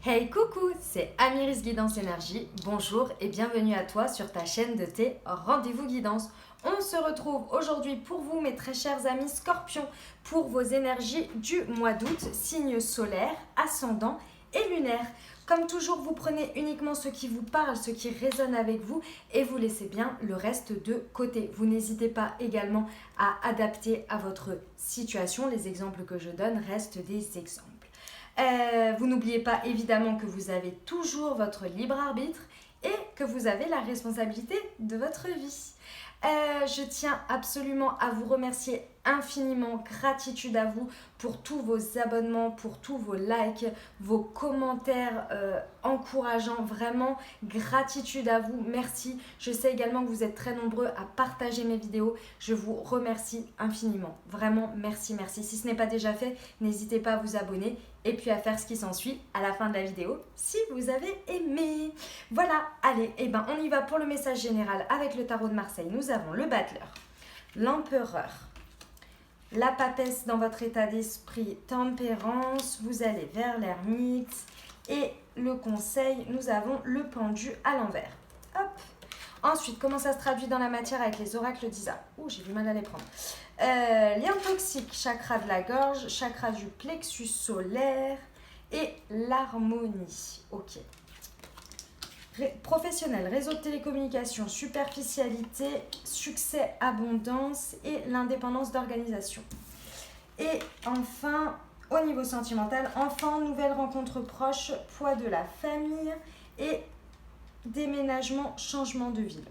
Hey coucou, c'est Amiris Guidance Énergie. Bonjour et bienvenue à toi sur ta chaîne de tes rendez-vous guidance. On se retrouve aujourd'hui pour vous mes très chers amis Scorpions pour vos énergies du mois d'août, signes solaires, ascendants et lunaires. Comme toujours, vous prenez uniquement ce qui vous parle, ce qui résonne avec vous et vous laissez bien le reste de côté. Vous n'hésitez pas également à adapter à votre situation. Les exemples que je donne restent des exemples. Vous n'oubliez pas évidemment que vous avez toujours votre libre arbitre et que vous avez la responsabilité de votre vie. Je tiens absolument à vous remercier infiniment, gratitude à vous pour tous vos abonnements, pour tous vos likes, vos commentaires encourageants, vraiment gratitude à vous, merci. Je sais également que vous êtes très nombreux à partager mes vidéos, je vous remercie infiniment, vraiment merci. Si ce n'est pas déjà fait, n'hésitez pas à vous abonner et puis à faire ce qui s'ensuit à la fin de la vidéo si vous avez aimé. Voilà, allez, on y va pour le message général avec le tarot de Marseille. Nous avons le battleur, l'empereur, la papesse dans votre état d'esprit, tempérance, vous allez vers l'ermite et le conseil, nous avons le pendu à l'envers. Hop. Ensuite, comment ça se traduit dans la matière avec les oracles d'Isa? Ouh, j'ai du mal à les prendre. Lien toxique, chakra de la gorge, chakra du plexus solaire et l'harmonie. Ok. Professionnel, réseau de télécommunications, superficialité, succès, abondance et l'indépendance d'organisation. Et enfin, au niveau sentimental, enfant, nouvelle rencontre proche, poids de la famille et déménagement, changement de ville.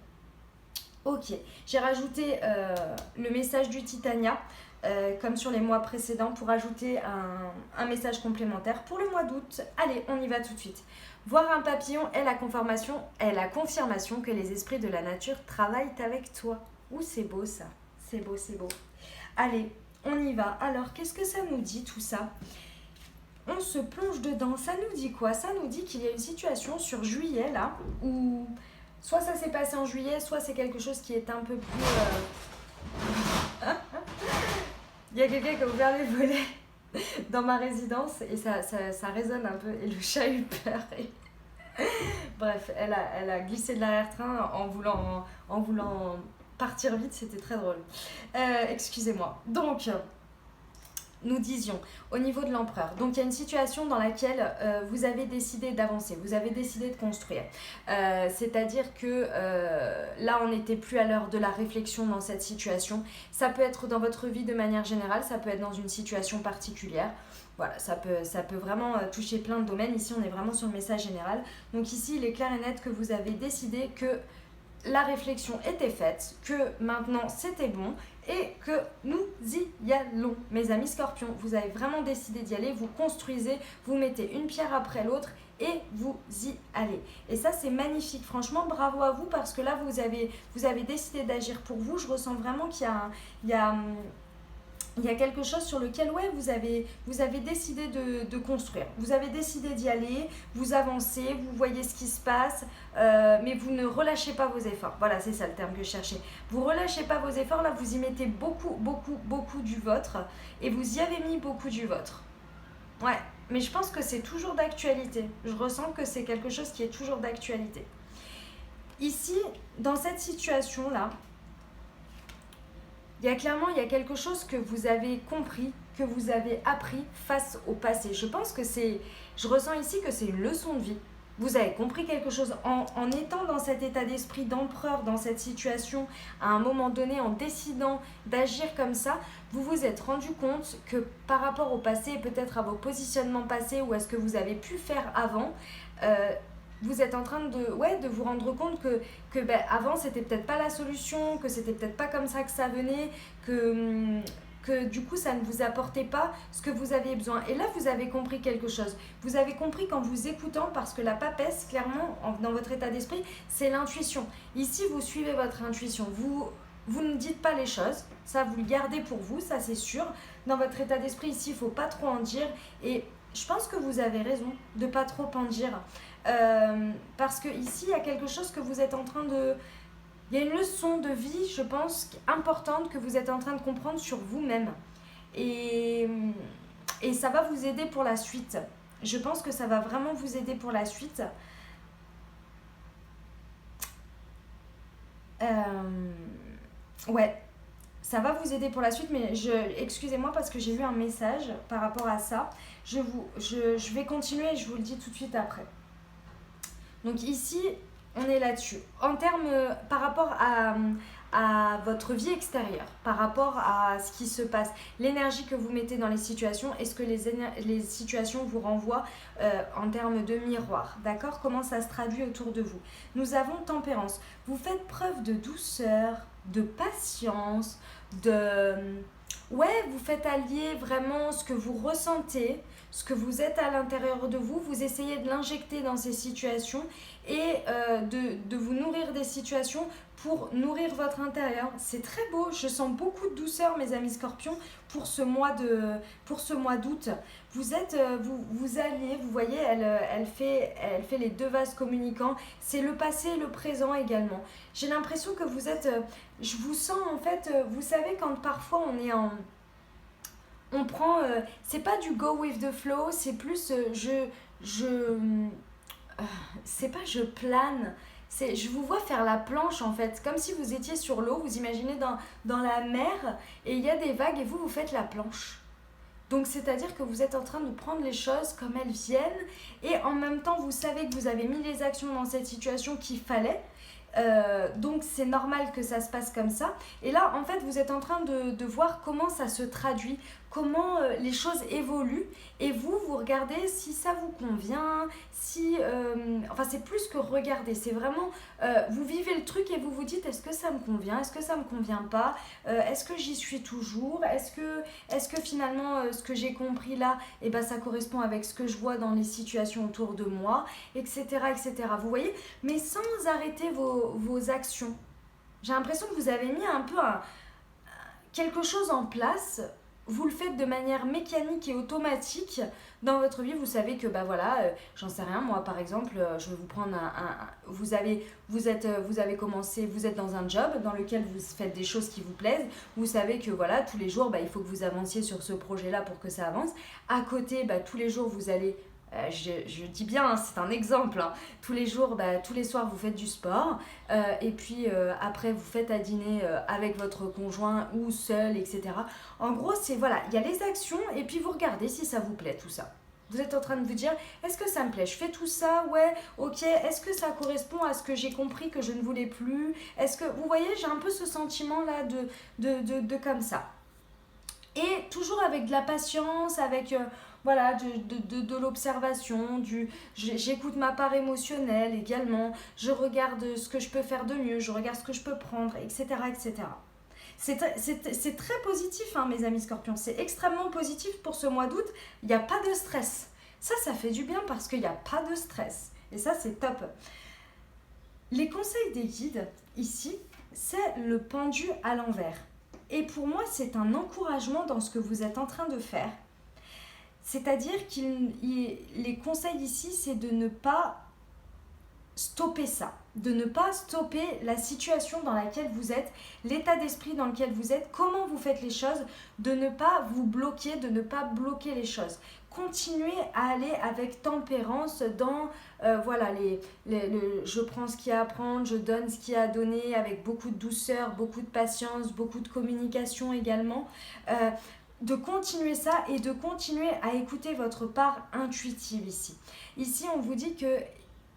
Ok, j'ai rajouté le message du Titania, comme sur les mois précédents, pour ajouter un message complémentaire pour le mois d'août. Allez, on y va tout de suite. Voir un papillon est la confirmation que les esprits de la nature travaillent avec toi. Ouh, c'est beau ça, c'est beau. Allez, on y va. Alors, qu'est-ce que ça nous dit tout ça? On se plonge dedans. Ça nous dit quoi? Ça nous dit qu'il y a une situation sur juillet, là, où soit ça s'est passé en juillet, soit c'est quelque chose qui est un peu plus... Il y a quelqu'un qui a ouvert les volets dans ma résidence et ça résonne un peu. Et le chat a eu peur. Bref, elle a glissé de l'arrière-train en voulant partir vite. C'était très drôle. Excusez-moi. Donc... nous disions, au niveau de l'empereur, donc il y a une situation dans laquelle vous avez décidé d'avancer, vous avez décidé de construire. C'est-à-dire que là, on n'était plus à l'heure de la réflexion dans cette situation. Ça peut être dans votre vie de manière générale, ça peut être dans une situation particulière. Voilà, ça peut vraiment toucher plein de domaines. Ici, on est vraiment sur le message général. Donc ici, il est clair et net que vous avez décidé que la réflexion était faite, que maintenant c'était bon et que nous y allons. Mes amis Scorpions, vous avez vraiment décidé d'y aller, vous construisez, vous mettez une pierre après l'autre et vous y allez. Et ça, c'est magnifique. Franchement, bravo à vous parce que là, vous avez décidé d'agir pour vous. Je ressens vraiment qu'il y a quelque chose sur lequel vous avez décidé de construire. Vous avez décidé d'y aller, vous avancez, vous voyez ce qui se passe, mais vous ne relâchez pas vos efforts. Voilà, c'est ça le terme que je cherchais. Vous ne relâchez pas vos efforts, là vous y mettez beaucoup du vôtre et vous y avez mis beaucoup du vôtre. Ouais, mais je pense que c'est toujours d'actualité. Je ressens que c'est quelque chose qui est toujours d'actualité. Ici, dans cette situation-là, il y a quelque chose que vous avez compris, que vous avez appris face au passé. Je ressens ici que c'est une leçon de vie. Vous avez compris quelque chose en étant dans cet état d'esprit d'empereur, dans cette situation, à un moment donné, en décidant d'agir comme ça, vous vous êtes rendu compte que par rapport au passé, peut-être à vos positionnements passés ou à ce que vous avez pu faire avant, vous êtes en train de vous rendre compte que avant c'était peut-être pas la solution, que c'était peut-être pas comme ça que ça venait, que du coup ça ne vous apportait pas ce que vous aviez besoin. Et là vous avez compris quelque chose. Vous avez compris qu'en vous écoutant, parce que la papesse, clairement, dans votre état d'esprit, c'est l'intuition. Ici vous suivez votre intuition. Vous ne dites pas les choses, ça vous le gardez pour vous, ça c'est sûr. Dans votre état d'esprit ici, il ne faut pas trop en dire. Et je pense que vous avez raison de ne pas trop en dire. Parce que ici il y a quelque chose que vous êtes en train de... Il y a une leçon de vie, je pense, importante que vous êtes en train de comprendre sur vous-même. Et ça va vous aider pour la suite. Je pense que ça va vraiment vous aider pour la suite. Ouais, ça va vous aider pour la suite, mais excusez-moi parce que j'ai eu un message par rapport à ça. Je vais continuer et je vous le dis tout de suite après. Donc ici, on est là-dessus. En termes, par rapport à votre vie extérieure, par rapport à ce qui se passe, l'énergie que vous mettez dans les situations, est-ce que les situations vous renvoient en termes de miroir, d'accord? Comment ça se traduit autour de vous? Nous avons tempérance. Vous faites preuve de douceur, de patience, Ouais, vous faites allier vraiment ce que vous ressentez, ce que vous êtes à l'intérieur de vous, vous essayez de l'injecter dans ces situations et de vous nourrir des situations pour nourrir votre intérieur. C'est très beau, je sens beaucoup de douceur mes amis scorpions pour ce mois d'août. Vous alliez, vous voyez, elle fait les deux vases communicants, c'est le passé et le présent également. J'ai l'impression que vous êtes, je vous sens en fait, vous savez quand parfois on prend, c'est pas du go with the flow, c'est plus c'est pas je plane, je vous vois faire la planche en fait, comme si vous étiez sur l'eau, vous imaginez dans la mer et il y a des vagues et vous faites la planche. Donc c'est-à-dire que vous êtes en train de prendre les choses comme elles viennent et en même temps vous savez que vous avez mis les actions dans cette situation qu'il fallait. Donc c'est normal que ça se passe comme ça. Et là, en fait, vous êtes en train de voir comment ça se traduit, comment les choses évoluent. Et vous regardez si ça vous convient, si... enfin, c'est plus que regarder, c'est vraiment... vous vivez le truc et vous vous dites, est-ce que ça me convient, est-ce que ça me convient pas, est-ce que j'y suis toujours, est-ce que finalement, ce que j'ai compris là, eh ben, ça correspond avec ce que je vois dans les situations autour de moi, etc., etc. Vous voyez, mais sans arrêter vos actions. J'ai l'impression que vous avez mis un peu quelque chose en place. Vous le faites de manière mécanique et automatique dans votre vie. Vous savez que, bah voilà, j'en sais rien. Moi, par exemple, je vais vous prendre vous avez commencé, vous êtes dans un job dans lequel vous faites des choses qui vous plaisent. Vous savez que, voilà, tous les jours, bah, il faut que vous avanciez sur ce projet-là pour que ça avance. À côté, bah, tous les jours, vous allez... je dis bien, hein, c'est un exemple. Hein. Tous les jours, tous les soirs, vous faites du sport. Et puis après, vous faites à dîner avec votre conjoint ou seul, etc. En gros, c'est voilà, il y a les actions et puis vous regardez si ça vous plaît, tout ça. Vous êtes en train de vous dire, est-ce que ça me plaît? Je fais tout ça, ouais, ok. Est-ce que ça correspond à ce que j'ai compris que je ne voulais plus? Est-ce que, vous voyez, j'ai un peu ce sentiment-là de comme ça. Et toujours avec de la patience, avec voilà, de l'observation, j'écoute ma part émotionnelle également, je regarde ce que je peux faire de mieux, je regarde ce que je peux prendre, etc. etc. C'est très positif, hein, mes amis scorpions, c'est extrêmement positif pour ce mois d'août, il n'y a pas de stress. Ça fait du bien parce qu'il n'y a pas de stress. Et ça, c'est top. Les conseils des guides, ici, c'est le pendu à l'envers. Et pour moi, c'est un encouragement dans ce que vous êtes en train de faire. C'est-à-dire les conseils ici, c'est de ne pas stopper ça, de ne pas stopper la situation dans laquelle vous êtes, l'état d'esprit dans lequel vous êtes, comment vous faites les choses, de ne pas vous bloquer, de ne pas bloquer les choses. Continuez à aller avec tempérance dans, voilà, je prends ce qu'il y a à prendre, je donne ce qu'il y a à donner, avec beaucoup de douceur, beaucoup de patience, beaucoup de communication également. De continuer ça et de continuer à écouter votre part intuitive ici. Ici, on vous dit que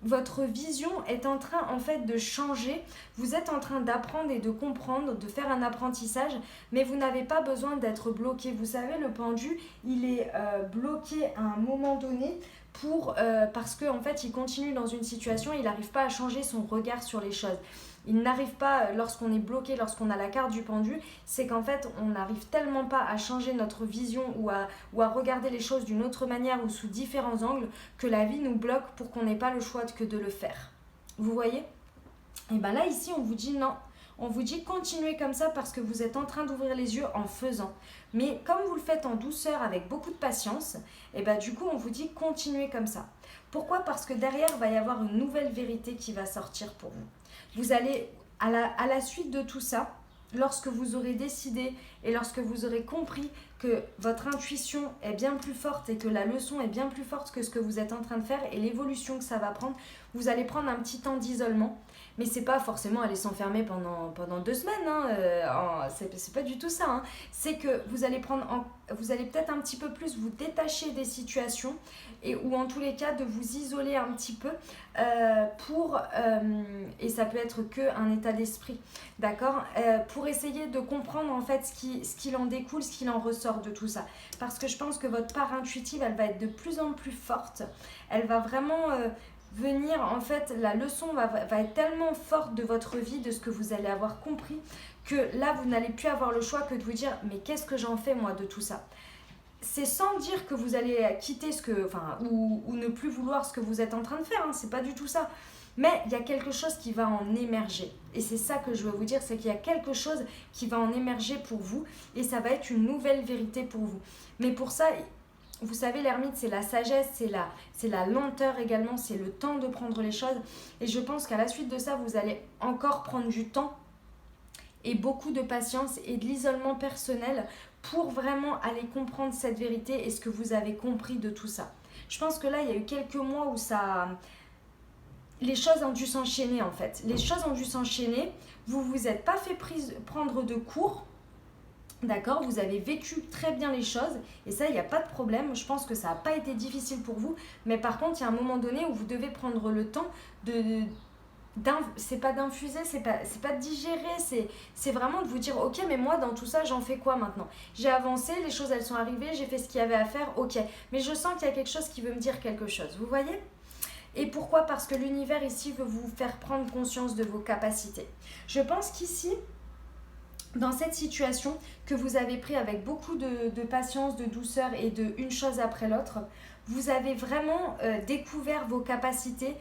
votre vision est en train en fait de changer, vous êtes en train d'apprendre et de comprendre, de faire un apprentissage, mais vous n'avez pas besoin d'être bloqué. Vous savez, le pendu, il est bloqué à un moment donné parce qu'en fait, il continue dans une situation, il n'arrive pas à changer son regard sur les choses. Il n'arrive pas, lorsqu'on est bloqué, lorsqu'on a la carte du pendu, c'est qu'en fait, on n'arrive tellement pas à changer notre vision ou à regarder les choses d'une autre manière ou sous différents angles que la vie nous bloque pour qu'on n'ait pas le choix que de le faire. Vous voyez? Et bien là, ici, on vous dit non. On vous dit continuez comme ça parce que vous êtes en train d'ouvrir les yeux en faisant. Mais comme vous le faites en douceur, avec beaucoup de patience, et ben du coup, on vous dit continuez comme ça. Pourquoi? Parce que derrière, il va y avoir une nouvelle vérité qui va sortir pour vous. Vous allez, à la suite de tout ça, lorsque vous aurez décidé et lorsque vous aurez compris que votre intuition est bien plus forte et que la leçon est bien plus forte que ce que vous êtes en train de faire et l'évolution que ça va prendre. Vous allez prendre un petit temps d'isolement, mais c'est pas forcément aller s'enfermer pendant 2 semaines, hein, c'est pas du tout ça, hein. C'est que vous allez peut-être un petit peu plus vous détacher des situations ou en tous les cas de vous isoler un petit peu et ça peut être qu'un état d'esprit, d'accord, pour essayer de comprendre en fait ce qu'il en découle, ce qu'il en ressort de tout ça, parce que je pense que votre part intuitive elle va être de plus en plus forte, elle va vraiment venir, en fait la leçon va être tellement forte de votre vie, de ce que vous allez avoir compris, que là vous n'allez plus avoir le choix que de vous dire mais qu'est-ce que j'en fais moi de tout ça. C'est sans dire que vous allez quitter ou ne plus vouloir ce que vous êtes en train de faire, hein, c'est pas du tout ça. Mais il y a quelque chose qui va en émerger. Et c'est ça que je veux vous dire, c'est qu'il y a quelque chose qui va en émerger pour vous et ça va être une nouvelle vérité pour vous. Mais pour ça, vous savez, l'ermite, c'est la sagesse, c'est la lenteur également, c'est le temps de prendre les choses. Et je pense qu'à la suite de ça, vous allez encore prendre du temps et beaucoup de patience et de l'isolement personnel pour vraiment aller comprendre cette vérité et ce que vous avez compris de tout ça. Je pense que là, il y a eu quelques mois où les choses ont dû s'enchaîner en fait. Les choses ont dû s'enchaîner, vous vous êtes pas fait prendre de cours, d'accord, vous avez vécu très bien les choses et ça, il n'y a pas de problème. Je pense que ça n'a pas été difficile pour vous, mais par contre, il y a un moment donné où vous devez prendre le temps c'est pas d'infuser, c'est pas de digérer, c'est vraiment de vous dire ok, mais moi dans tout ça j'en fais quoi maintenant? J'ai avancé, les choses elles sont arrivées, j'ai fait ce qu'il y avait à faire, ok, mais je sens qu'il y a quelque chose qui veut me dire quelque chose, vous voyez? Et pourquoi? Parce que l'univers ici veut vous faire prendre conscience de vos capacités. Je pense qu'ici, dans cette situation que vous avez pris avec beaucoup de patience, de douceur et de une chose après l'autre, vous avez vraiment découvert vos capacités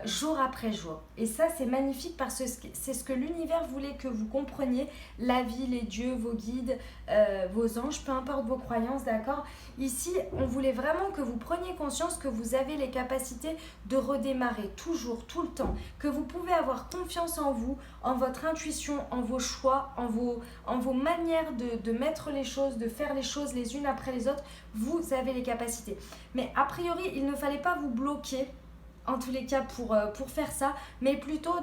jour après jour. Et ça, c'est magnifique parce que c'est ce que l'univers voulait que vous compreniez, la vie, les dieux, vos guides, vos anges, peu importe vos croyances, d'accord? Ici, on voulait vraiment que vous preniez conscience que vous avez les capacités de redémarrer toujours, tout le temps, que vous pouvez avoir confiance en vous, en votre intuition, en vos choix, en vos manières de mettre les choses, de faire les choses les unes après les autres. Vous avez les capacités. Mais a priori, il ne fallait pas vous bloquer en tous les cas pour faire ça, mais plutôt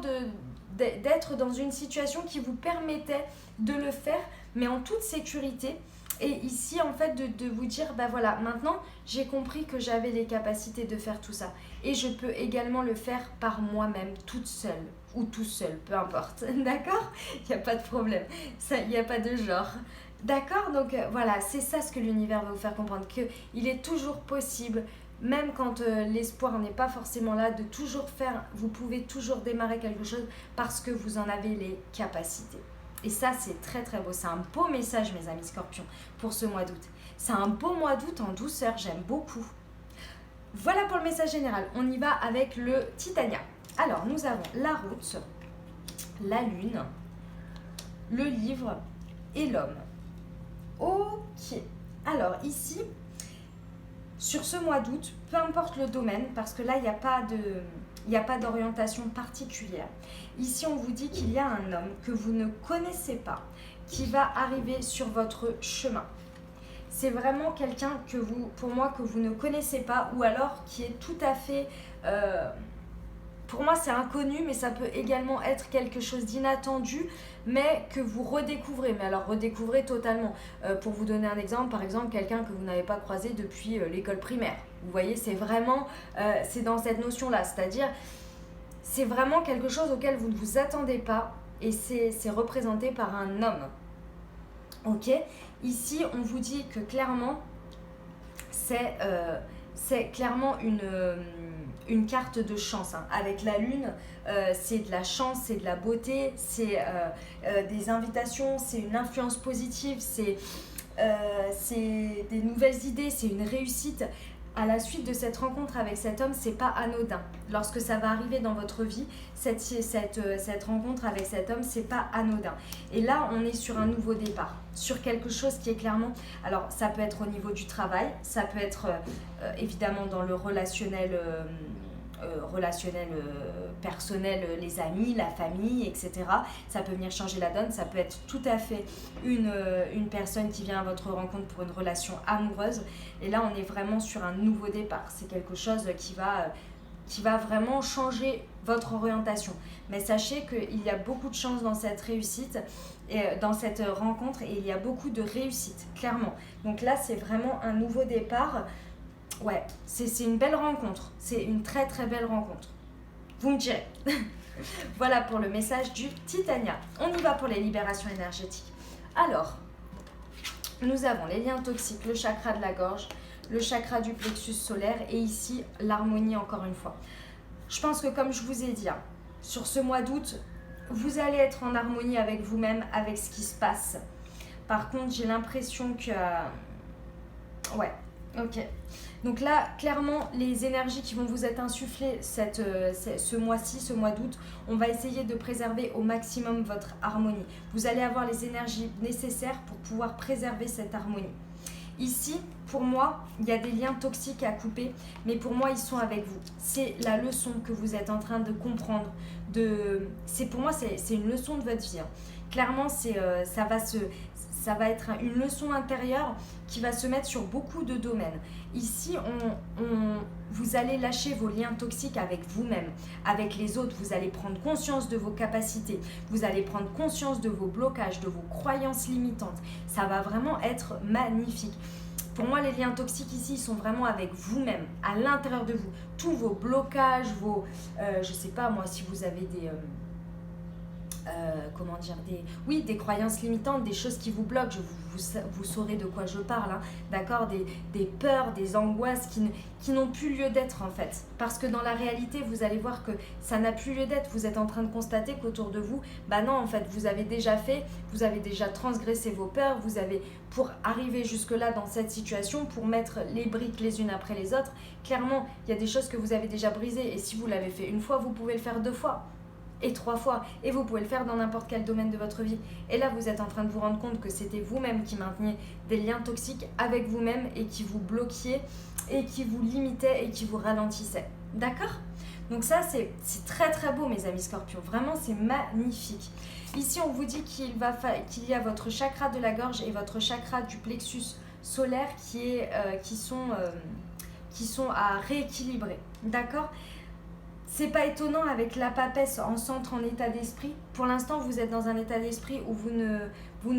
d'être dans une situation qui vous permettait de le faire, mais en toute sécurité. Et ici, en fait, de vous dire, bah voilà, maintenant, j'ai compris que j'avais les capacités de faire tout ça. Et je peux également le faire par moi-même, toute seule, ou tout seul, peu importe. D'accord? Il n'y a pas de problème. Il n'y a pas de genre. D'accord? Donc voilà, c'est ça ce que l'univers va vous faire comprendre, qu'il est toujours possible, même quand l'espoir n'est pas forcément là, de toujours faire, vous pouvez toujours démarrer quelque chose parce que vous en avez les capacités. Et ça, c'est très très beau. C'est un beau message, mes amis scorpions, pour ce mois d'août. C'est un beau mois d'août en douceur, j'aime beaucoup. Voilà pour le message général. On y va avec le Titania. Alors, nous avons la route, la lune, le livre et l'homme. Ok. Alors, ici, sur ce mois d'août, peu importe le domaine, parce que là, il n'y a pas d'orientation particulière. Ici, on vous dit qu'il y a un homme que vous ne connaissez pas, qui va arriver sur votre chemin. C'est vraiment quelqu'un pour moi, que vous ne connaissez pas, ou alors qui est tout à fait... pour moi, c'est inconnu, mais ça peut également être quelque chose d'inattendu, mais que vous redécouvrez. Mais alors, redécouvrez totalement. Pour vous donner un exemple, par exemple, quelqu'un que vous n'avez pas croisé depuis l'école primaire. Vous voyez, c'est vraiment, c'est dans cette notion-là. C'est-à-dire, c'est vraiment quelque chose auquel vous ne vous attendez pas et c'est représenté par un homme. Ok? Ici, on vous dit que clairement, c'est clairement une carte de chance, hein. Avec la lune, c'est de la chance, c'est de la beauté, c'est des invitations, c'est une influence positive, c'est des nouvelles idées, c'est une réussite. À la suite de cette rencontre avec cet homme, c'est pas anodin. Lorsque ça va arriver dans votre vie, cette rencontre avec cet homme, c'est pas anodin. Et là, on est sur un nouveau départ, sur quelque chose qui est clairement... Alors, ça peut être au niveau du travail, ça peut être évidemment dans le relationnel relationnel, personnel, les amis, la famille, etc. Ça peut venir changer la donne, ça peut être tout à fait une personne qui vient à votre rencontre pour une relation amoureuse. Et là, on est vraiment sur un nouveau départ. C'est quelque chose qui va vraiment changer votre orientation. Mais sachez qu'il y a beaucoup de chance dans cette réussite, et dans cette rencontre, et il y a beaucoup de réussite, clairement. Donc là, c'est vraiment un nouveau départ. Ouais, c'est une belle rencontre. C'est une très très belle rencontre. Vous me direz. Voilà pour le message du Titania. On y va pour les libérations énergétiques. Alors, nous avons les liens toxiques, le chakra de la gorge, le chakra du plexus solaire et ici l'harmonie encore une fois. Je pense que comme je vous ai dit, sur ce mois d'août, vous allez être en harmonie avec vous-même, avec ce qui se passe. Par contre, j'ai l'impression que... ouais, ok. Donc là, clairement, les énergies qui vont vous être insufflées ce mois-ci, ce mois d'août, on va essayer de préserver au maximum votre harmonie. Vous allez avoir les énergies nécessaires pour pouvoir préserver cette harmonie. Ici, pour moi, il y a des liens toxiques à couper, mais pour moi, ils sont avec vous. C'est la leçon que vous êtes en train de comprendre. Pour moi, c'est une leçon de votre vie. Clairement, ça va être une leçon intérieure qui va se mettre sur beaucoup de domaines. Ici, vous allez lâcher vos liens toxiques avec vous-même, avec les autres. Vous allez prendre conscience de vos capacités. Vous allez prendre conscience de vos blocages, de vos croyances limitantes. Ça va vraiment être magnifique. Pour moi, les liens toxiques ici, ils sont vraiment avec vous-même, à l'intérieur de vous. Tous vos blocages, je sais pas moi, si vous avez des croyances limitantes, des choses qui vous bloquent, vous saurez de quoi je parle, d'accord, des peurs, des angoisses qui n'ont plus lieu d'être en fait, parce que dans la réalité, vous allez voir que ça n'a plus lieu d'être, vous êtes en train de constater qu'autour de vous, non en fait, vous avez déjà transgressé vos peurs, pour arriver jusque là dans cette situation, pour mettre les briques les unes après les autres, clairement, il y a des choses que vous avez déjà brisées, et si vous l'avez fait une fois, vous pouvez le faire 2 fois. Et 3 fois, et vous pouvez le faire dans n'importe quel domaine de votre vie. Et là, vous êtes en train de vous rendre compte que c'était vous-même qui mainteniez des liens toxiques avec vous-même et qui vous bloquiez et qui vous limitaient et qui vous ralentissaient. D'accord ? Donc ça, c'est très très beau, mes amis Scorpions. Vraiment, c'est magnifique. Ici, on vous dit qu'il y a votre chakra de la gorge et votre chakra du plexus solaire qui sont à rééquilibrer. D'accord ? C'est pas étonnant avec la papesse en centre en état d'esprit. Pour l'instant, vous êtes dans un état d'esprit où vous ne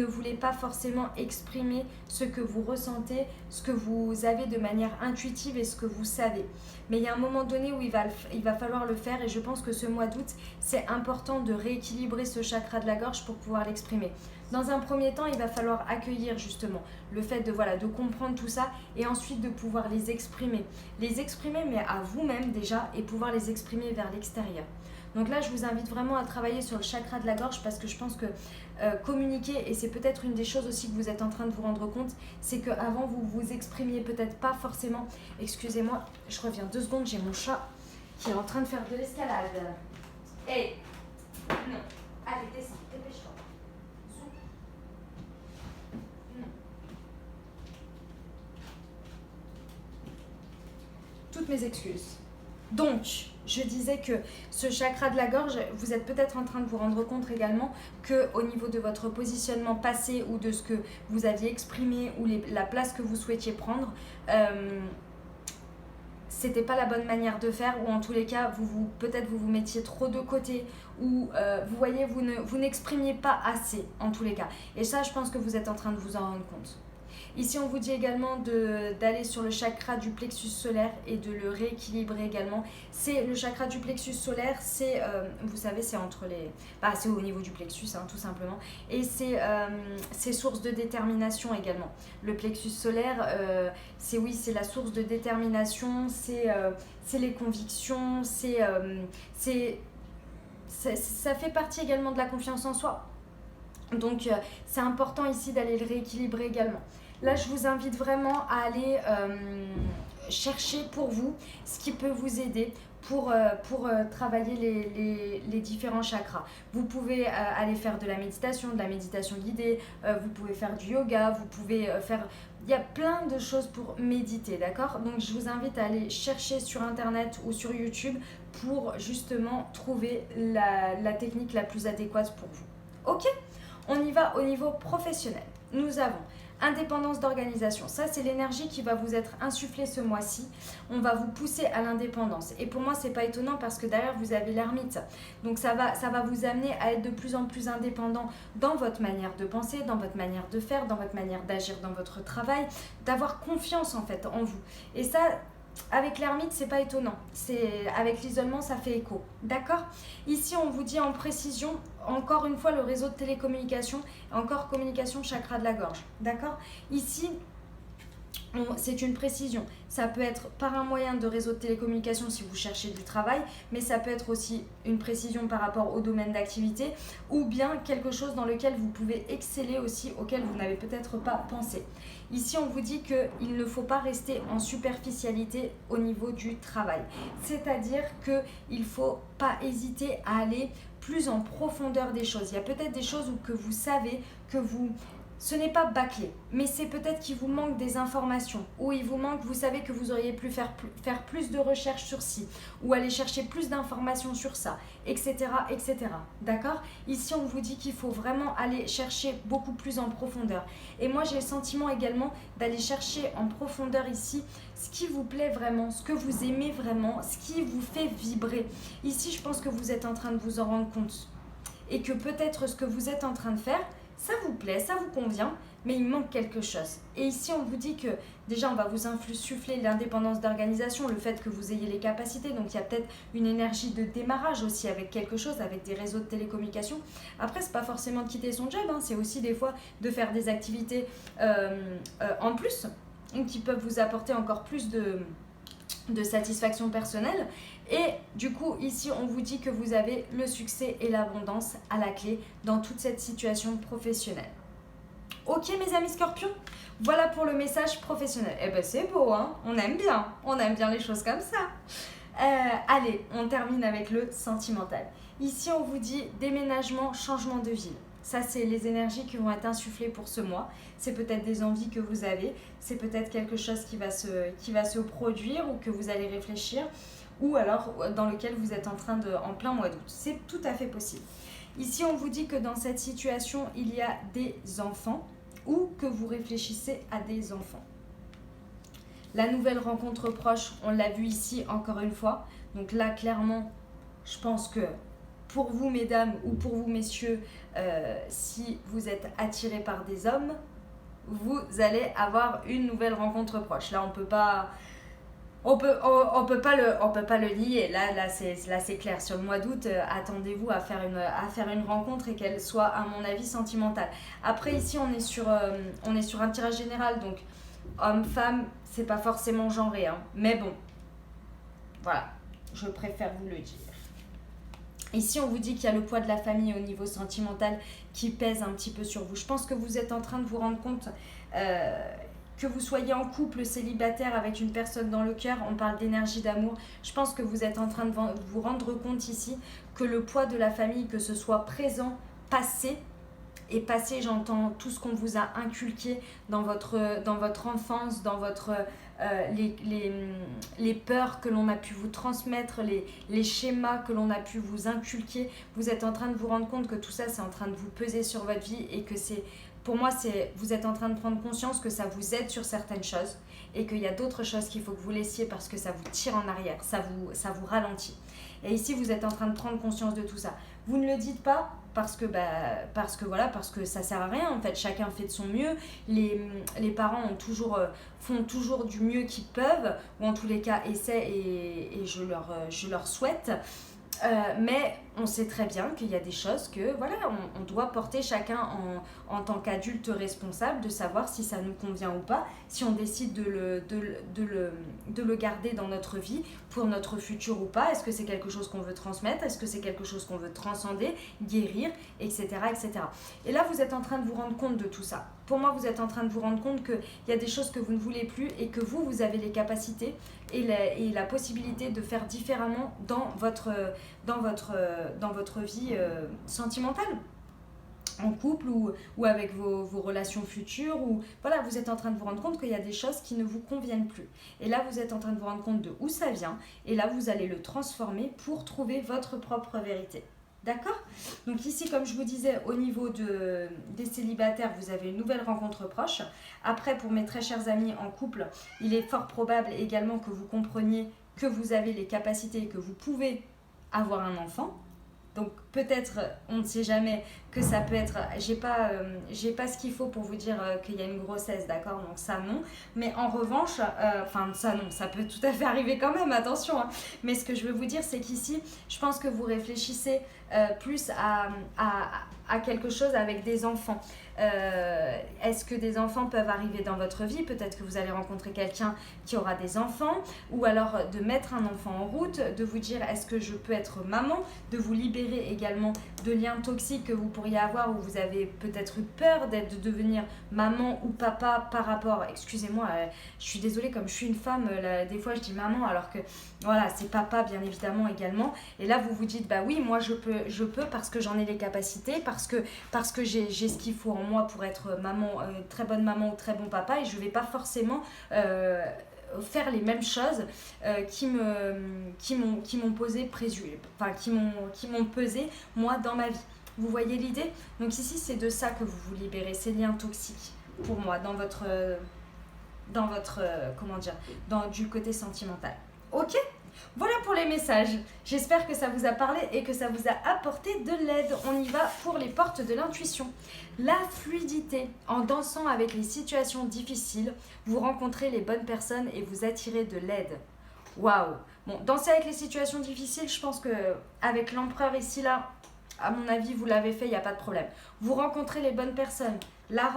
voulez pas forcément exprimer ce que vous ressentez, ce que vous avez de manière intuitive et ce que vous savez. Mais il y a un moment donné où il va falloir le faire et je pense que ce mois d'août, c'est important de rééquilibrer ce chakra de la gorge pour pouvoir l'exprimer. Dans un premier temps, il va falloir accueillir justement le fait de comprendre tout ça et ensuite de pouvoir les exprimer. Les exprimer mais à vous-même déjà et pouvoir les exprimer vers l'extérieur. Donc là, je vous invite vraiment à travailler sur le chakra de la gorge parce que je pense que communiquer, et c'est peut-être une des choses aussi que vous êtes en train de vous rendre compte, c'est qu'avant vous vous exprimiez peut-être pas forcément. Excusez-moi, je reviens 2 secondes, j'ai mon chat qui est en train de faire de l'escalade. Hey, non, allez, descends, dépêche-toi. Toutes mes excuses. Donc, je disais que ce chakra de la gorge, vous êtes peut-être en train de vous rendre compte également qu'au niveau de votre positionnement passé ou de ce que vous aviez exprimé ou la place que vous souhaitiez prendre, c'était pas la bonne manière de faire, ou en tous les cas, peut-être vous mettiez trop de côté, ou vous voyez, vous n'exprimiez pas assez en tous les cas. Et ça, je pense que vous êtes en train de vous en rendre compte. Ici, on vous dit également d'aller sur le chakra du plexus solaire et de le rééquilibrer également. C'est le chakra du plexus solaire, vous savez, c'est entre les... c'est au niveau du plexus, tout simplement. Et c'est source de détermination également. Le plexus solaire, c'est la source de détermination, c'est les convictions, ça fait partie également de la confiance en soi. Donc, c'est important ici d'aller le rééquilibrer également. Là, je vous invite vraiment à aller cherchez pour vous ce qui peut vous aider pour travailler les différents chakras. Vous pouvez aller faire de la méditation guidée, vous pouvez faire du yoga, vous pouvez faire... Il y a plein de choses pour méditer, d'accord? Donc je vous invite à aller chercher sur internet ou sur YouTube pour justement trouver la technique la plus adéquate pour vous. Ok? On y va au niveau professionnel. Nous avons indépendance d'organisation. Ça, c'est l'énergie qui va vous être insufflée ce mois-ci. On va vous pousser à l'indépendance. Et pour moi, c'est pas étonnant parce que derrière, vous avez l'ermite. Donc, ça va vous amener à être de plus en plus indépendant dans votre manière de penser, dans votre manière de faire, dans votre manière d'agir dans votre travail, d'avoir confiance en fait en vous. Et ça, avec l'ermite, c'est pas étonnant. Avec l'isolement, ça fait écho. D'accord? Ici, on vous dit en précision, encore une fois, le réseau de télécommunication, encore communication chakra de la gorge. D'accord? Ici, c'est une précision. Ça peut être par un moyen de réseau de télécommunication si vous cherchez du travail, mais ça peut être aussi une précision par rapport au domaine d'activité ou bien quelque chose dans lequel vous pouvez exceller aussi, auquel vous n'avez peut-être pas pensé. Ici, on vous dit qu'il ne faut pas rester en superficialité au niveau du travail. C'est-à-dire qu'il ne faut pas hésiter à aller plus en profondeur des choses. Il y a peut-être des choses que vous savez, ce n'est pas bâclé, mais c'est peut-être qu'il vous manque des informations, ou il vous manque, vous savez que vous auriez pu faire plus de recherches sur ci, ou aller chercher plus d'informations sur ça, etc. etc. D'accord? Ici, on vous dit qu'il faut vraiment aller chercher beaucoup plus en profondeur. Et moi, j'ai le sentiment également d'aller chercher en profondeur ici ce qui vous plaît vraiment, ce que vous aimez vraiment, ce qui vous fait vibrer. Ici, je pense que vous êtes en train de vous en rendre compte. Et que peut-être ce que vous êtes en train de faire, ça vous plaît, ça vous convient, mais il manque quelque chose. Et ici, on vous dit que déjà, on va vous insuffler l'indépendance d'organisation, le fait que vous ayez les capacités. Donc, il y a peut-être une énergie de démarrage aussi avec quelque chose, avec des réseaux de télécommunication. Après, c'est pas forcément de quitter son job, hein, c'est aussi des fois de faire des activités en plus qui peuvent vous apporter encore plus de satisfaction personnelle. Et du coup, ici, on vous dit que vous avez le succès et l'abondance à la clé dans toute cette situation professionnelle. Ok, mes amis scorpions, voilà pour le message professionnel. Eh ben, c'est beau, hein? On aime bien les choses comme ça. Allez, on termine avec le sentimental. Ici, on vous dit déménagement, changement de ville. Ça, c'est les énergies qui vont être insufflées pour ce mois. C'est peut-être des envies que vous avez. C'est peut-être quelque chose qui va se produire ou que vous allez réfléchir. Ou alors dans lequel vous êtes en plein mois d'août. C'est tout à fait possible. Ici, on vous dit que dans cette situation, il y a des enfants ou que vous réfléchissez à des enfants. La nouvelle rencontre proche, on l'a vu ici encore une fois. Donc là, clairement, je pense que pour vous, mesdames, ou pour vous, messieurs, si vous êtes attirés par des hommes, vous allez avoir une nouvelle rencontre proche. Là, on peut pas le nier. Là c'est clair. Sur le mois d'août, attendez-vous à faire une rencontre et qu'elle soit, à mon avis, sentimentale. Après, ici, on est sur un tirage général, donc homme-femme, c'est pas forcément genré, hein. Mais bon, voilà, je préfère vous le dire. Ici, on vous dit qu'il y a le poids de la famille au niveau sentimental qui pèse un petit peu sur vous. Je pense que vous êtes en train de vous rendre compte que vous soyez en couple, célibataire, avec une personne dans le cœur, on parle d'énergie d'amour. Je pense que vous êtes en train de vous rendre compte ici que le poids de la famille, que ce soit présent, passé, et passé, j'entends tout ce qu'on vous a inculqué dans votre enfance, dans les peurs que l'on a pu vous transmettre, les schémas que l'on a pu vous inculquer. Vous êtes en train de vous rendre compte que tout ça, c'est en train de vous peser sur votre vie et que pour moi, vous êtes en train de prendre conscience que ça vous aide sur certaines choses et qu'il y a d'autres choses qu'il faut que vous laissiez parce que ça vous tire en arrière, ça vous ralentit. Et ici, vous êtes en train de prendre conscience de tout ça. Vous ne le dites pas parce que ça sert à rien en fait. Chacun fait de son mieux. Les parents font toujours du mieux qu'ils peuvent, ou en tous les cas essaient et je leur souhaite. Mais on sait très bien qu'il y a des choses que on doit porter chacun en tant qu'adulte responsable, de savoir si ça nous convient ou pas, si on décide de le garder dans notre vie pour notre futur ou pas. Est-ce que c'est quelque chose qu'on veut transmettre? Est-ce que c'est quelque chose qu'on veut transcender, guérir, etc., etc. Et là, vous êtes en train de vous rendre compte de tout ça. pour moi, vous êtes en train de vous rendre compte qu'il y a des choses que vous ne voulez plus et que vous avez les capacités et la possibilité de faire différemment dans votre vie sentimentale, en couple ou avec vos relations futures. Ou voilà, vous êtes en train de vous rendre compte qu'il y a des choses qui ne vous conviennent plus. Et là, vous êtes en train de vous rendre compte de où ça vient. Et là, vous allez le transformer pour trouver votre propre vérité. D'accord? Donc ici, comme je vous disais, au niveau des célibataires, vous avez une nouvelle rencontre proche. Après, pour mes très chers amis en couple, il est fort probable également que vous compreniez que vous avez les capacités et que vous pouvez avoir un enfant. Donc peut-être, on ne sait jamais, que ça peut être... J'ai pas ce qu'il faut pour vous dire qu'il y a une grossesse, d'accord? Donc ça, non. Mais en revanche, ça, non, ça peut tout à fait arriver quand même, attention. Hein. Mais ce que je veux vous dire, c'est qu'ici, je pense que vous réfléchissez plus à quelque chose avec des enfants. Est-ce que des enfants peuvent arriver dans votre vie? Peut-être que vous allez rencontrer quelqu'un qui aura des enfants, ou alors de mettre un enfant en route, de vous dire est-ce que je peux être maman, de vous libérer également de liens toxiques que vous pourriez avoir, où vous avez peut-être eu peur de devenir maman ou papa par rapport, excusez-moi, je suis désolée, comme je suis une femme, des fois je dis maman alors que voilà, c'est papa bien évidemment également, et là vous vous dites bah oui, moi je peux parce que j'en ai les capacités, parce que j'ai ce qu'il faut en moi pour être maman, très bonne maman ou très bon papa, et je vais pas forcément faire les mêmes choses qui m'ont posé qui m'ont pesé moi dans ma vie. Vous voyez l'idée? Donc ici, c'est de ça que vous vous libérez, ces liens toxiques pour moi dans votre comment dire, du côté sentimental. Ok? Voilà pour les messages. J'espère que ça vous a parlé et que ça vous a apporté de l'aide. On y va pour les portes de l'intuition. La fluidité. En dansant avec les situations difficiles, vous rencontrez les bonnes personnes et vous attirez de l'aide. Waouh! Bon, danser avec les situations difficiles, je pense que avec l'empereur ici, là, à mon avis, vous l'avez fait, il n'y a pas de problème. Vous rencontrez les bonnes personnes. La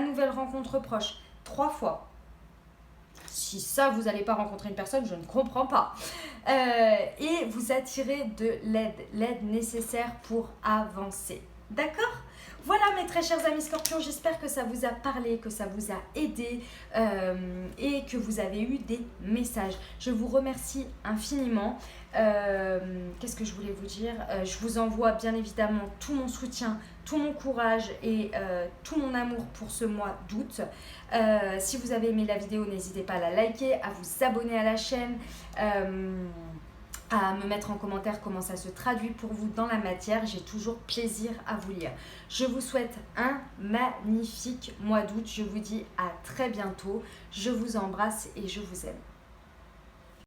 nouvelle rencontre proche. 3 fois. Si ça, vous n'allez pas rencontrer une personne, je ne comprends pas. Et vous attirez de l'aide nécessaire pour avancer. D'accord? Voilà mes très chers amis scorpions, j'espère que ça vous a parlé, que ça vous a aidé et que vous avez eu des messages. Je vous remercie infiniment. Qu'est-ce que je voulais vous dire? Je vous envoie bien évidemment tout mon soutien, tout mon courage et tout mon amour pour ce mois d'août. Si vous avez aimé la vidéo, n'hésitez pas à la liker, à vous abonner à la chaîne, à me mettre en commentaire comment ça se traduit pour vous dans la matière. J'ai toujours plaisir à vous lire. Je vous souhaite un magnifique mois d'août. Je vous dis à très bientôt. Je vous embrasse et je vous aime.